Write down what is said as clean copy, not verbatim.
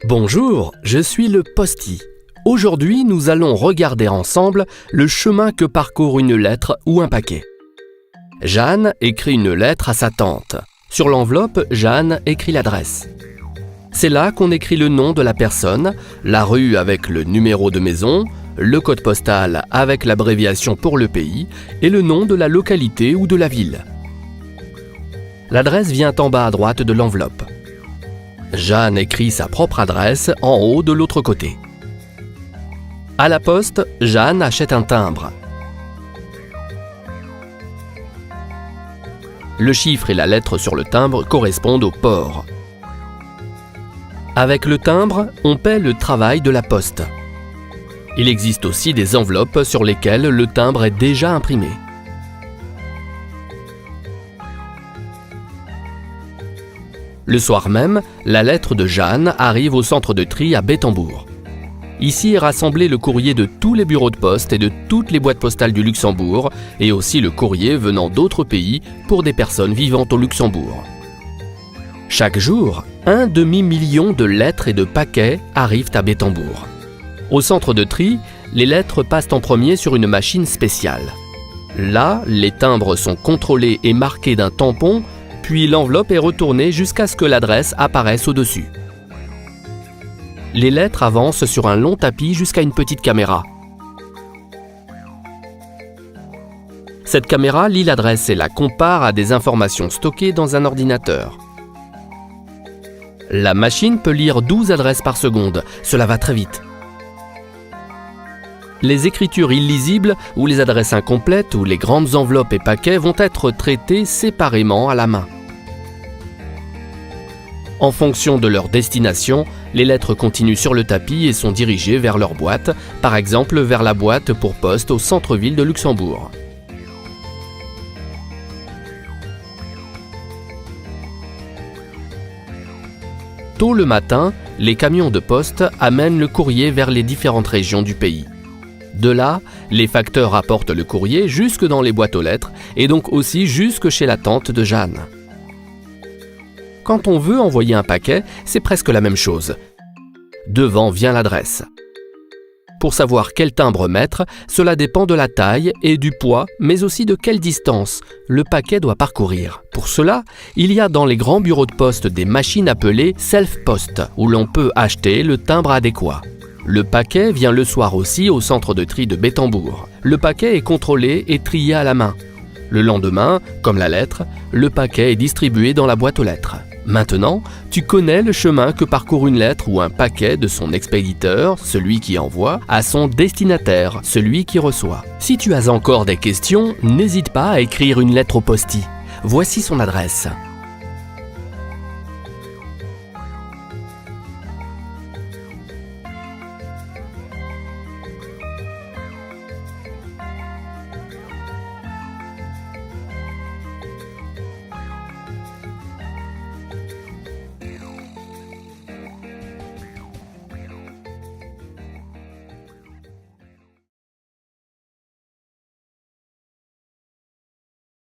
Bonjour, je suis le Posti. Aujourd'hui, nous allons regarder ensemble le chemin que parcourt une lettre ou un paquet. Jeanne écrit une lettre à sa tante. Sur l'enveloppe, Jeanne écrit l'adresse. C'est là qu'on écrit le nom de la personne, la rue avec le numéro de maison, le code postal avec l'abréviation pour le pays et le nom de la localité ou de la ville. L'adresse vient en bas à droite de l'enveloppe. Jeanne écrit sa propre adresse en haut de l'autre côté. À la poste, Jeanne achète un timbre. Le chiffre et la lettre sur le timbre correspondent au port. Avec le timbre, on paie le travail de la poste. Il existe aussi des enveloppes sur lesquelles le timbre est déjà imprimé. Le soir même, la lettre de Jeanne arrive au centre de tri à Bettembourg. Ici est rassemblé le courrier de tous les bureaux de poste et de toutes les boîtes postales du Luxembourg et aussi le courrier venant d'autres pays pour des personnes vivant au Luxembourg. Chaque jour, 1 demi-million de lettres et de paquets arrivent à Bettembourg. Au centre de tri, les lettres passent en premier sur une machine spéciale. Là, les timbres sont contrôlés et marqués d'un tampon, puis l'enveloppe est retournée jusqu'à ce que l'adresse apparaisse au-dessus. Les lettres avancent sur un long tapis jusqu'à une petite caméra. Cette caméra lit l'adresse et la compare à des informations stockées dans un ordinateur. La machine peut lire 12 adresses par seconde, cela va très vite. Les écritures illisibles ou les adresses incomplètes ou les grandes enveloppes et paquets vont être traitées séparément à la main. En fonction de leur destination, les lettres continuent sur le tapis et sont dirigées vers leur boîte, par exemple vers la boîte pour poste au centre-ville de Luxembourg. Tôt le matin, les camions de poste amènent le courrier vers les différentes régions du pays. De là, les facteurs apportent le courrier jusque dans les boîtes aux lettres et donc aussi jusque chez la tante de Jeanne. Quand on veut envoyer un paquet, c'est presque la même chose. Devant vient l'adresse. Pour savoir quel timbre mettre, cela dépend de la taille et du poids, mais aussi de quelle distance le paquet doit parcourir. Pour cela, il y a dans les grands bureaux de poste des machines appelées self-post, où l'on peut acheter le timbre adéquat. Le paquet vient le soir aussi au centre de tri de Bettembourg. Le paquet est contrôlé et trié à la main. Le lendemain, comme la lettre, le paquet est distribué dans la boîte aux lettres. Maintenant, tu connais le chemin que parcourt une lettre ou un paquet de son expéditeur, celui qui envoie, à son destinataire, celui qui reçoit. Si tu as encore des questions, n'hésite pas à écrire une lettre au Posti. Voici son adresse.